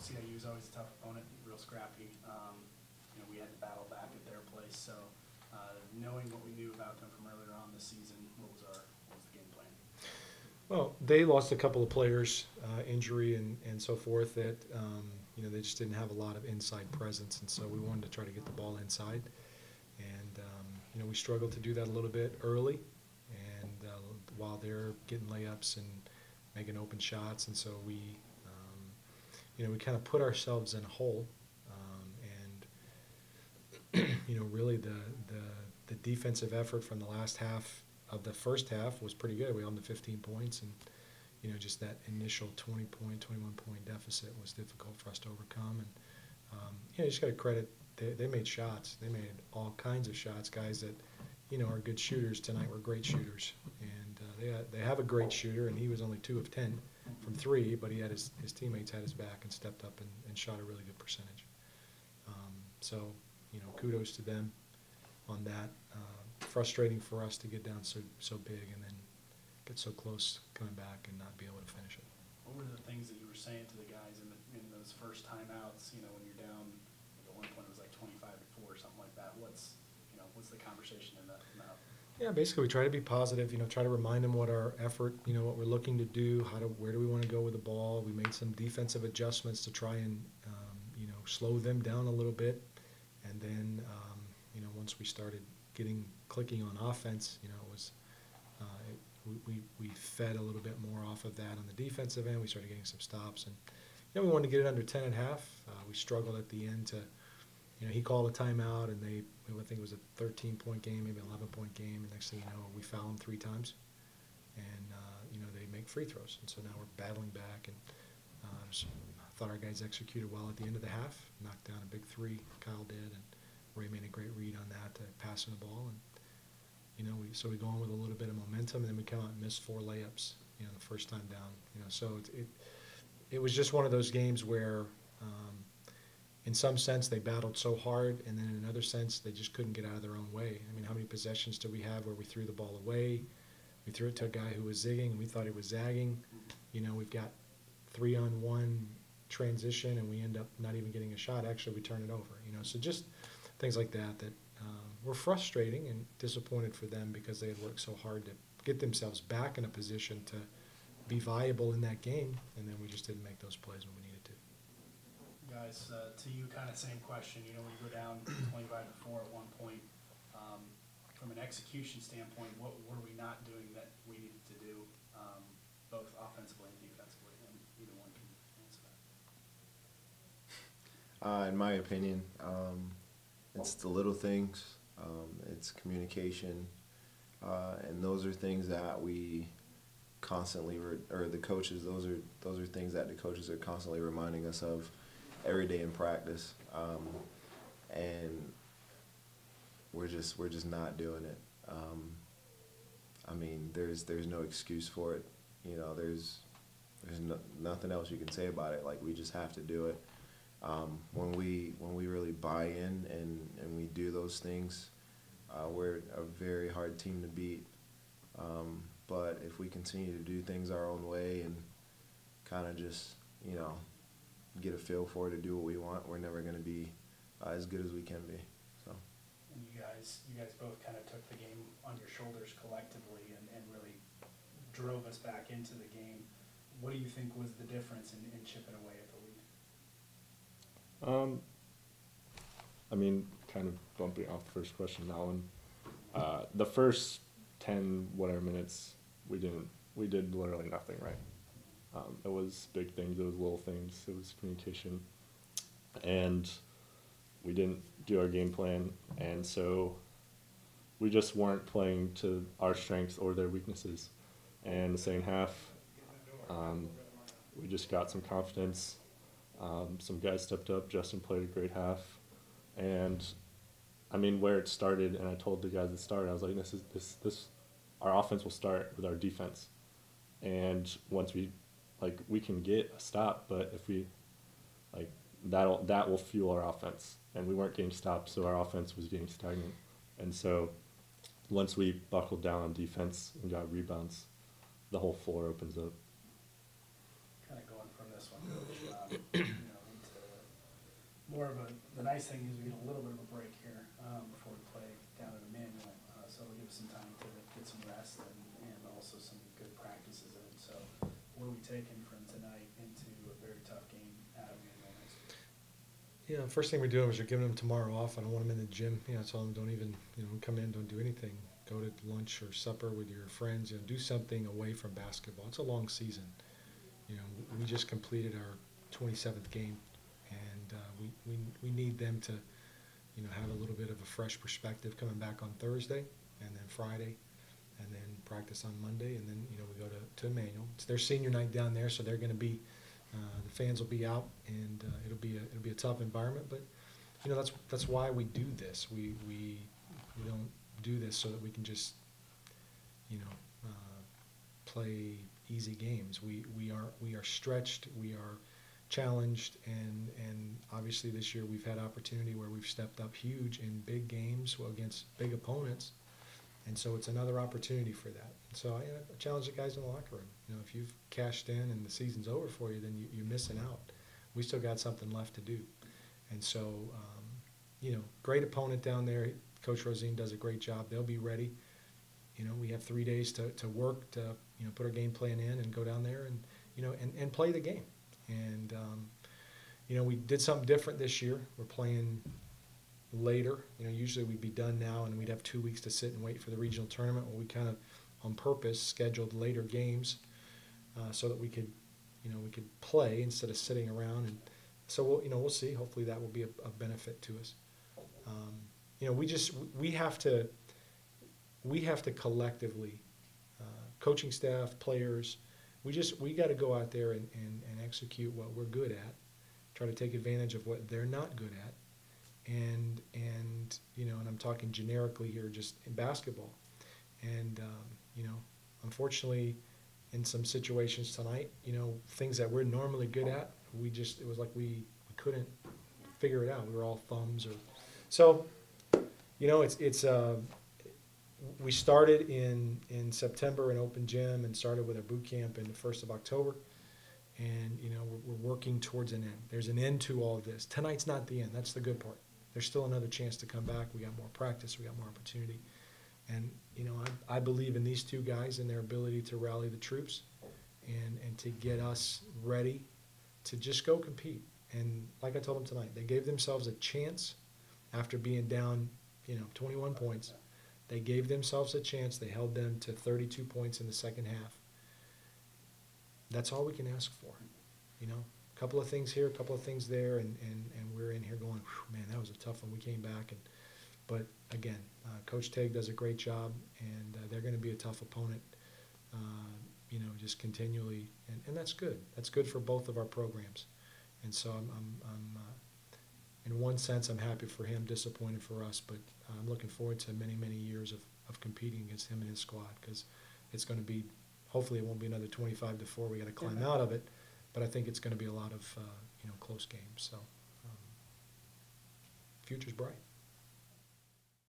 CIU is always a tough opponent, real scrappy. We had to battle back at their place. So knowing what we knew about them from earlier on this season, what was the game plan? Well, they lost a couple of players, injury and so forth, that they just didn't have a lot of inside presence, and so we wanted to try to get the ball inside. And we struggled to do that a little bit early, and while they're getting layups and making open shots, and so we kind of put ourselves in a hole. Really the defensive effort from the last half of the first half was pretty good. We owned the 15 points, and just that initial 20-point, 21-point deficit was difficult for us to overcome. And you just got to credit, they made shots. They made all kinds of shots. Guys that are good shooters tonight were great shooters, and they have a great shooter, and he was only 2 of 10 from 3, but he had his teammates had his back and stepped up and shot a really good percentage. So kudos to them on that. Frustrating for us to get down so big and then get so close coming back and not be able to finish it. What were the things that you were saying to the guys in those first timeouts? When you're down, at one point it was like 25-4 or something like that. What's the conversation in that? Yeah, basically we try to be positive. Try to remind them what our effort, what we're looking to do, where do we want to go with the ball. We made some defensive adjustments to try and slow them down a little bit, and then once we started clicking on offense, it was we fed a little bit more off of that on the defensive end. We started getting some stops, and we wanted to get it under 10 at half. We struggled at the end to, he called a timeout, and I think it was a 13-point game, maybe 11-point game. And next thing you know, we foul them 3 times, and they make free throws, and so now we're battling back. And I thought our guys executed well at the end of the half, knocked down a big 3. Kyle did, and Ray made a great read on that to passing the ball, and we go on with a little bit of momentum, and then we come out and miss 4 layups, the first time down. So it was just one of those games where, in some sense, they battled so hard, and then in another sense, they just couldn't get out of their own way. I mean, how many possessions do we have where we threw the ball away? We threw it to a guy who was zigging, and we thought he was zagging. We've got 3-on-1 transition, and we end up not even getting a shot. Actually, we turn it over. So just things like that were frustrating and disappointed for them because they had worked so hard to get themselves back in a position to be viable in that game, and then we just didn't make those plays when we needed to. Guys, to you, kind of same question. When you go down 25-4 at one point, from an execution standpoint, what were we not doing that we needed to do, both offensively and defensively? And either one can answer that. In my opinion, it's the little things. It's communication, and those are things that we constantly, or the coaches. Those are things that the coaches are constantly reminding us of every day in practice, and we're just not doing it. I mean, there's no excuse for it. There's nothing else you can say about it. Like, we just have to do it. When we really buy in and we do those things, we're a very hard team to beat. But if we continue to do things our own way and kind of just, get a feel for it to do what we want, we're never going to be as good as we can be. So. And you guys both kind of took the game on your shoulders collectively and really drove us back into the game. What do you think was the difference in chipping away at the lead? I mean, kind of bumping off the first question, that one. The first 10 whatever minutes, we did literally nothing right. It was big things, it was little things, it was communication, and we didn't do our game plan, and so we just weren't playing to our strengths or their weaknesses. And the second half, we just got some confidence. Some guys stepped up. Justin played a great half, and I mean, where it started, and I told the guys at the start, I was like, this our offense will start with our defense, and once we can get a stop, but if we that will fuel our offense, and we weren't getting stops, so our offense was getting stagnant. And so once we buckled down on defense and got rebounds, the whole floor opens up. Kind of going from this one, Coach, nice thing is we get a little bit of a break here before we play down at Emmanuel, so it'll give us some time to get some rest and also some good practices in. So what are we taking from tonight into a very tough game at Emmanuel next week? Yeah, first thing we're doing is we're giving them tomorrow off. I don't want them in the gym. You know, I tell them don't even, come in, don't do anything. Go to lunch or supper with your friends. Do something away from basketball. It's a long season. We just completed our 27th game, and we need them to, have a little bit of a fresh perspective coming back on Thursday, and then Friday, and then practice on Monday, and then we go to Emmanuel. It's their senior night down there, so they're going to be. The fans will be out, and it'll be a tough environment. But that's why we do this. We don't do this so that we can just play easy games. We are stretched. We are challenged, and obviously this year we've had opportunity where we've stepped up huge in big games against big opponents, and so it's another opportunity for that. So I challenge the guys in the locker room. If you've cashed in and the season's over for you, then you're missing out. We still got something left to do. And so, great opponent down there. Coach Rosine does a great job. They'll be ready. We have 3 days to work to, put our game plan in and go down there and play the game. And, we did something different this year. We're playing later. Usually we'd be done now and we'd have 2 weeks to sit and wait for the regional tournament. Well, we kind of, on purpose, scheduled later games so that we could play instead of sitting around. And so we'll see. Hopefully that will be a benefit to us. We have to collectively, coaching staff, players, we got to go out there and execute what we're good at, try to take advantage of what they're not good at, and I'm talking generically here, just in basketball. And unfortunately, in some situations tonight, things that we're normally good at, it was like we couldn't figure it out. We were all thumbs or so. We started in September in open gym and started with our boot camp in the 1st of October, and we're working towards an end. There's an end to all of this. Tonight's not the end. That's the good part. There's still another chance to come back. We got more practice. We got more opportunity. And, I believe in these two guys and their ability to rally the troops and to get us ready to just go compete. And like I told them tonight, they gave themselves a chance after being down, 21 points. They gave themselves a chance. They held them to 32 points in the second half. That's all we can ask for. A couple of things here, a couple of things there, and we're in here going, man, that was a tough one. We came back. But again, Coach Tague does a great job, and they're going to be a tough opponent, just continually. And that's good. That's good for both of our programs. And so I'm in one sense, I'm happy for him, disappointed for us, but I'm looking forward to many, many years of competing against him and his squad, because it's going to be, hopefully it won't be another 25-4. We got to climb out of it, but I think it's going to be a lot of, close games. So, future's bright.